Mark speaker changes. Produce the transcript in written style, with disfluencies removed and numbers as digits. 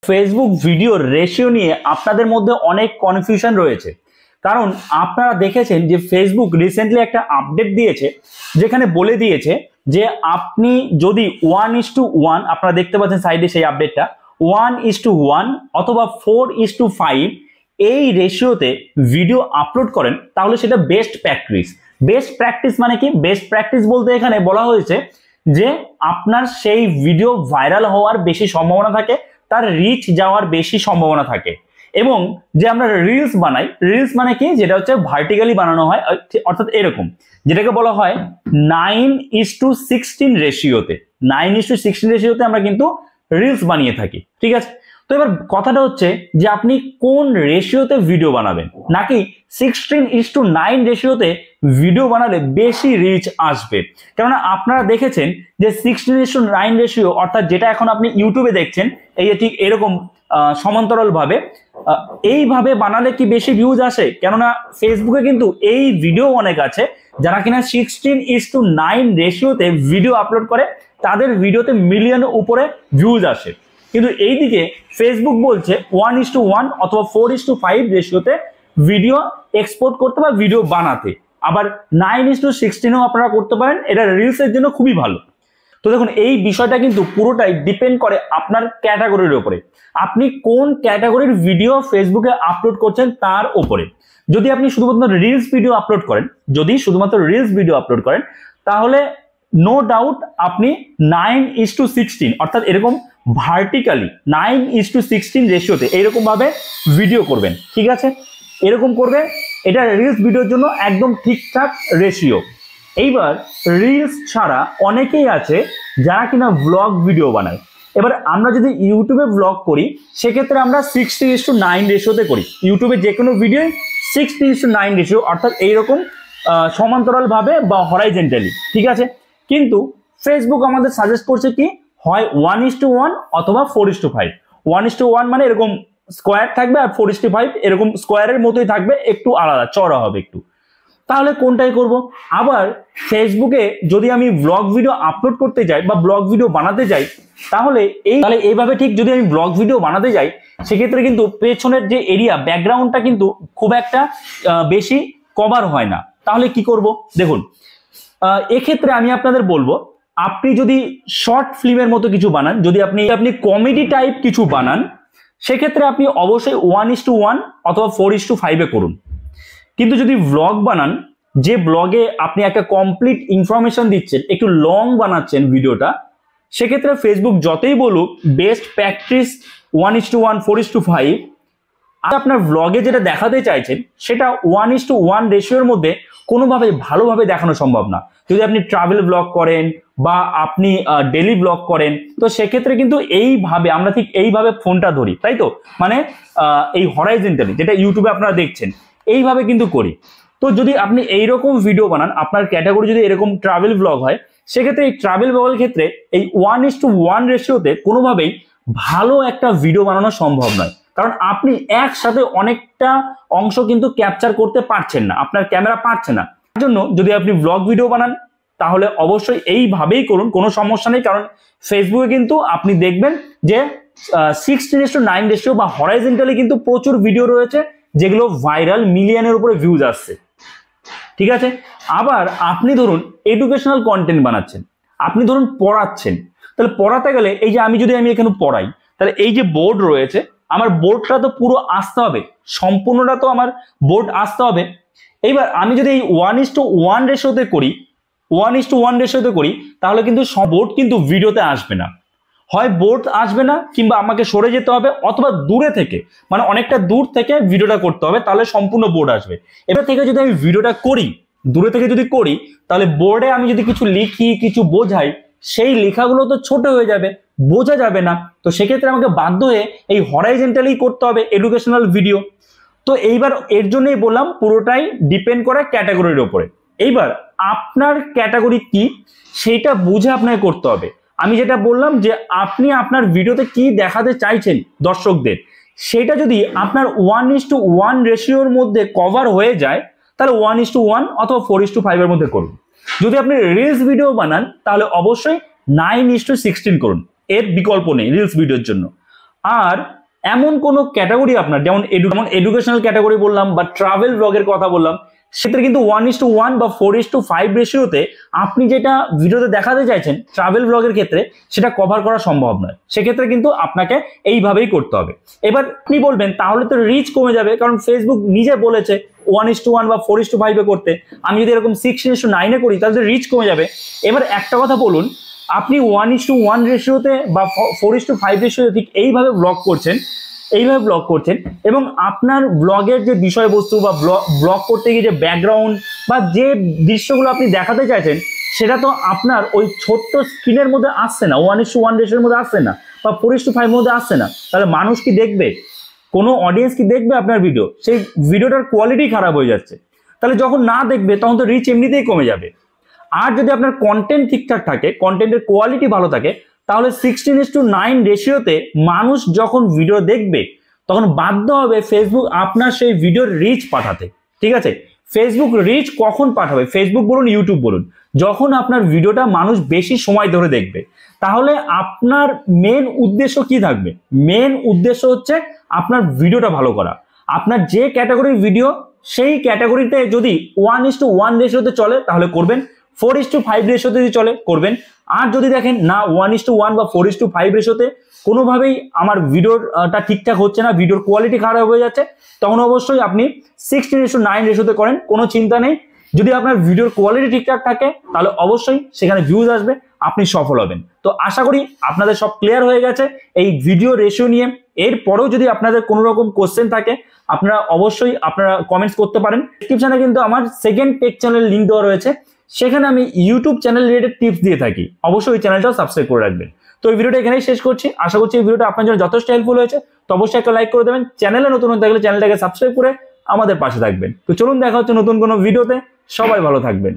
Speaker 1: Facebook ভিডিওর ratio নিয়ে আপনাদের মধ্যে অনেক কনফিউশন রয়েছে, কারণ আপনারা দেখেছেন যে ফেসবুক রিসেন্টলি একটা আপডেট দিয়েছে যেখানে বলে দিয়েছে যে আপনি যদি 1:1, আপনারা দেখতে পাচ্ছেন সাইডে সেই আপডেটটা, 1:1 অথবা 4:5 এই রেশিওতে ভিডিও আপলোড করেন তাহলে সেটা বেস্ট প্র্যাকটিস। বেস্ট প্র্যাকটিস মানে কি? বেস্ট প্র্যাকটিস বলতে এখানে বলা হয়েছে যে আপনার সেই ভিডিও ভাইরাল হওয়ার বেশি সম্ভাবনা থাকে, তার রিচ যাওয়ার বেশি সম্ভাবনা থাকে। এবং যে আমরা রিলস বানাই, রিলস মানে কি? যেটা হচ্ছে ভার্টিক্যালি বানানো হয়, অর্থাৎ এরকম, যেটাকে বলা হয় 9:16 রেশিওতে। 9:16 রেশিওতে আমরা কিন্তু রিলস বানিয়ে থাকি, ঠিক আছে? তো এবার কথাটা হচ্ছে যে আপনি কোন রেশিওতে ভিডিও বানাবেন, নাকি 16:9 রেশিওতে ভিডিও বানালে বেশি রিচ আসবে। কেননা আপনারা দেখেছেন যে 16:9 রেশিও, অর্থাৎ যেটা এখন আপনি ইউটিউবে দেখছেন, এই ঠিক এরকম সমান্তরাল ভাবে এইভাবে বানালে কি বেশি ভিউজ আসে? কেননা ফেসবুকে কিন্তু এই ভিডিও অনেক আছে যারা কিনা 16:9 রেশিওতে ভিডিও আপলোড করে, তাদের ভিডিওতে মিলিয়নের উপরে ভিউজ আসে। কিন্তু এইদিকে ফেসবুক বলছে 1:1 অথবা 4:5 রেশিওতে ভিডিও এক্সপোর্ট করতে বা ভিডিও বানাতে। আবার 9:16ও আপনারা করতে পারেন, এটা রিলসের জন্য খুবই ভালো। তো দেখুন, এই বিষয়টা কিন্তু পুরোটাই ডিপেন্ড করে আপনার ক্যাটাগরির উপরে, আপনি কোন ক্যাটাগরির ভিডিও ফেসবুকে আপলোড করছেন তার উপরে। যদি আপনি শুধুমাত্র রিলস ভিডিও আপলোড করেন, তাহলে নো ডাউট আপনি 9:16 অর্থাৎ এরকম ভার্টিক্যালি 9:16 রেশিওতে এইরকম ভাবে ভিডিও করবেন, ঠিক আছে? এরকম করবে, এটা রিলস ভিডিওর জন্য একদম ঠিকঠাক রেশিও। এইবার রিলস ছাড়া অনেকেই আছে যারা কিনা ব্লগ ভিডিও বানায়। এবার আমরা যদি ইউটিউবে ব্লগ করি সেক্ষেত্রে আমরা 60:9 রেশিওতে করি। ইউটিউবে যে কোনো ভিডিও 60:9 রেশিও, অর্থাৎ এইরকম সমান্তরাল ভাবে বা হরাইজেন্টালি, ঠিক আছে? কিন্তু ফেসবুক আমাদের সাজেস্ট করছে কি, হয় 1:1 অথবা 4:5। 1:1 মানে এরকম স্কোয়ার থাকবে, আর 4:5 এরকম স্কোয়ারের মতোই থাকবে, একটু আলাদা চড়া হবে একটু। তাহলে কোনটাই করব? আবার ফেসবুকে যদি আমি ব্লগ ভিডিও আপলোড করতে যাই বা ব্লগ ভিডিও বানাতে যাই, তাহলে এইভাবে ঠিক যদি আমি ব্লগ ভিডিও বানাতে যাই সেক্ষেত্রে কিন্তু পেছনের যে এরিয়া, ব্যাকগ্রাউন্ডটা কিন্তু খুব একটা বেশি কভার হয় না। তাহলে কি করব? দেখুন, এক্ষেত্রে আমি আপনাদের বলবো, আপনি যদি শর্ট ফিল্মের মতো কিছু বানান, যদি আপনি কমেডি টাইপ কিছু বানান, সেক্ষেত্রে আপনি অবশ্যই 1:1 অথবা 4:5 করুন। কিন্তু যদি ব্লগ বানান, যে ব্লগে আপনি একটা কমপ্লিট ইনফরমেশন দিচ্ছেন, একটু লং বানাচ্ছেন ভিডিওটা, সেক্ষেত্রে ফেসবুক যতই বলুক বেস্ট প্র্যাকটিস 1:1 4:5, আপনার ব্লগে যেটা দেখাতে চাইছেন সেটা 1:1 রেশিওর মধ্যে কোনোভাবে ভালোভাবে দেখানো সম্ভব না। যদি আপনি ট্রাভেল ব্লগ করেন বা আপনি ডেলি ব্লগ করেন, তো সেক্ষেত্রে কিন্তু এইভাবে আমরা ঠিক এইভাবে ফোনটা ধরি, তাই তো? মানে এই হরাইজেন্টালি যেটা ইউটিউবে আপনারা দেখছেন, এইভাবে কিন্তু করি। তো যদি আপনি এইরকম ভিডিও বানান, আপনার ক্যাটাগরি যদি এরকম ট্রাভেল ব্লগ হয়, সেক্ষেত্রে এই ট্রাভেল ব্লগের ক্ষেত্রে এই 1:1 রেশিওতে কোনোভাবেই ভালো একটা ভিডিও বানানো সম্ভব নয়, কারণ আপনি একসাথে অনেকটা অংশ কিন্তু ক্যাপচার করতে পারছেন না, আপনার ক্যামেরা পারছে না। তার জন্য যদি আপনি ব্লগ ভিডিও বানান তাহলে অবশ্যই এইভাবেই করুন, কোনো সমস্যা নেই। কারণ ফেসবুকে কিন্তু আপনি দেখবেন যে 16:9 রেশিও বা হরাইজেন্টালি কিন্তু প্রচুর ভিডিও রয়েছে যেগুলো ভাইরাল, মিলিয়নের উপরে ভিউজ আসছে, ঠিক আছে? আবার আপনি ধরুন এডুকেশনাল কন্টেন্ট বানাচ্ছেন, আপনি ধরুন পড়াচ্ছেন, তাহলে পড়াতে গেলে এই যে আমি এখানে পড়াই, তাহলে এই যে বোর্ড রয়েছে, আমার বোর্ডটা তো পুরো আসতে হবে, সম্পূর্ণটা তো আমার বোর্ড আসতে হবে। এইবার আমি যদি এই 1:1 রেশিওতে করি, তাহলে কিন্তু সব বোর্ড কিন্তু ভিডিওতে আসবে না, হয় বোর্ড আসবে না, কিংবা আমাকে সরে যেতে হবে, অথবা দূরে থেকে, মানে অনেকটা দূর থেকে ভিডিওটা করতে হবে, তাহলে সম্পূর্ণ বোর্ড আসবে। এবার থেকে যদি আমি ভিডিওটা করি, দূরে থেকে যদি করি, তাহলে বোর্ডে আমি যদি কিছু লিখি, কিছু বোঝাই, সেই লেখাগুলো তো ছোট হয়ে যাবে, বোঝা যাবে না। তো সেক্ষেত্রে আমাকে বাধ্য হয়ে এই হরাইজেন্টালি করতে হবে এডুকেশনাল ভিডিও। তো এইবার এর জন্যই বললাম পুরোটাই ডিপেন্ড করে ক্যাটাগরির উপরে। এইবার আপনার ক্যাটাগরি কি সেটা বুঝে আপনাকে করতে হবে। আমি যেটা বললাম যে আপনি আপনার ভিডিওতে কি দেখাতে চাইছেন দর্শকদের, সেটা যদি আপনার 1:1 রেশিওর মধ্যে কভার হয়ে যায়, তাহলে 1:1 অথবা 4:5 এর মধ্যে করুন। যদি আপনি রিলস ভিডিও বানান তাহলে অবশ্যই 9:16 করুন, এর বিকল্প নেই রিলস ভিডিওর জন্য। আর এমন কোনো ক্যাটাগরি আপনার যেমন এডুকেশনাল ক্যাটাগরি বললাম বা ট্রাভেল ব্লগের কথা বললাম, সেক্ষেত্রে কিন্তু 1:1 বা 4:5 রেশিওতে আপনি যেটা ভিডিওতে দেখাতে চাইছেন ট্রাভেল ব্লগের ক্ষেত্রে সেটা কভার করা সম্ভব নয়। সেক্ষেত্রে কিন্তু আপনাকে এইভাবেই করতে হবে। এবার আপনি বলবেন তাহলে তো রিচ কমে যাবে, কারণ ফেসবুক নিজে বলেছে 1:1 বা 4:5 করতে। আমি যদি এরকম 16:9 করি তাহলে রিচ কমে যাবে। এবার একটা কথা বলুন, আপনি 1:1 রেশিওতে বা 4:5 রেশিওতে ঠিক এইভাবে ব্লগ করছেন এবং আপনার ব্লগের যে বিষয়বস্তু বা ব্লগ করতে গিয়ে যে ব্যাকগ্রাউন্ড বা যে দৃশ্যগুলো আপনি দেখাতে চাইছেন সেটা তো আপনার ওই ছোট্ট স্ক্রিনের মধ্যে আসছে না, 1:1 রেশিওর মধ্যে আসছে না বা 4:5 মধ্যে আসছে না। তাহলে মানুষ কি দেখবে? কোনো অডিয়েন্স কি দেখবে আপনার ভিডিও? সেই ভিডিওটার কোয়ালিটি খারাপ হয়ে যাচ্ছে। তাহলে যখন না দেখবে তখন তো রিচ এমনিতেই কমে যাবে। আর যদি আপনার কন্টেন্ট ঠিকঠাক থাকে, কন্টেন্টের কোয়ালিটি ভালো থাকে, তাহলে 16:9 রেশিওতে মানুষ যখন ভিডিও দেখবে তখন বাধ্য হবে ফেসবুক আপনার সেই ভিডিওর রিচ পাঠাতে। ঠিক আছে, ফেসবুক রিচ কখন পাঠাবে? ফেসবুক বলুন, ইউটিউব বলুন, যখন আপনার ভিডিওটা মানুষ বেশি সময় ধরে দেখবে। তাহলে আপনার মেন উদ্দেশ্য কি থাকবে? মেন উদ্দেশ্য হচ্ছে আপনার ভিডিওটা ভালো করা। আপনার যে ক্যাটাগরির ভিডিও সেই ক্যাটাগরিতে যদি 1:1 রেশিওতে চলে তাহলে করবেন, 4:5 রেশিওতে যদি চলে করবেন। আর যদি দেখেন না 1:1 বা 4:5 রেশিওতে কোনোভাবেই আমার ভিডিওটা ঠিকঠাক হচ্ছে না, ভিডিওর কোয়ালিটি খারাপ হয়ে যাচ্ছে, তখন অবশ্যই আপনি 16:9 রেশিওতে করেন, কোনো চিন্তা নেই। যদি আপনার ভিডিওর কোয়ালিটি ঠিকঠাক থাকে তাহলে অবশ্যই সেখানে ভিউজ আসবে, আপনি সফল হবেন। তো আশা করি আপনাদের সব ক্লিয়ার হয়ে গেছে এই ভিডিও রেশিও নিয়ে। এরপরেও যদি আপনাদের কোনো রকম কোশ্চেন থাকে আপনারা অবশ্যই কমেন্টস করতে পারেন। ডেসক্রিপশনে কিন্তু আমার সেকেন্ড টেক চ্যানেল লিঙ্ক দেওয়া রয়েছে, সেখানে আমি ইউটিউব চ্যানেল রিলেটেড টিপস দিয়ে থাকি। অবশ্যই ওই চ্যানেলটাও সাবস্ক্রাইব করে রাখবেন। তো এই ভিডিওটা এখানেই শেষ করছি। আশা করছি এই ভিডিওটা আপনার জন্য যথেষ্ট হেল্পফুল হয়েছে। তো অবশ্যই একটা লাইক করে দেবেন, চ্যানেলে নতুন হতে থাকলে চ্যানেলটাকে সাবস্ক্রাইব করে আমাদের পাশে থাকবেন। তো চলুন দেখা হচ্ছে নতুন কোনো ভিডিওতে। সবাই ভালো থাকবেন।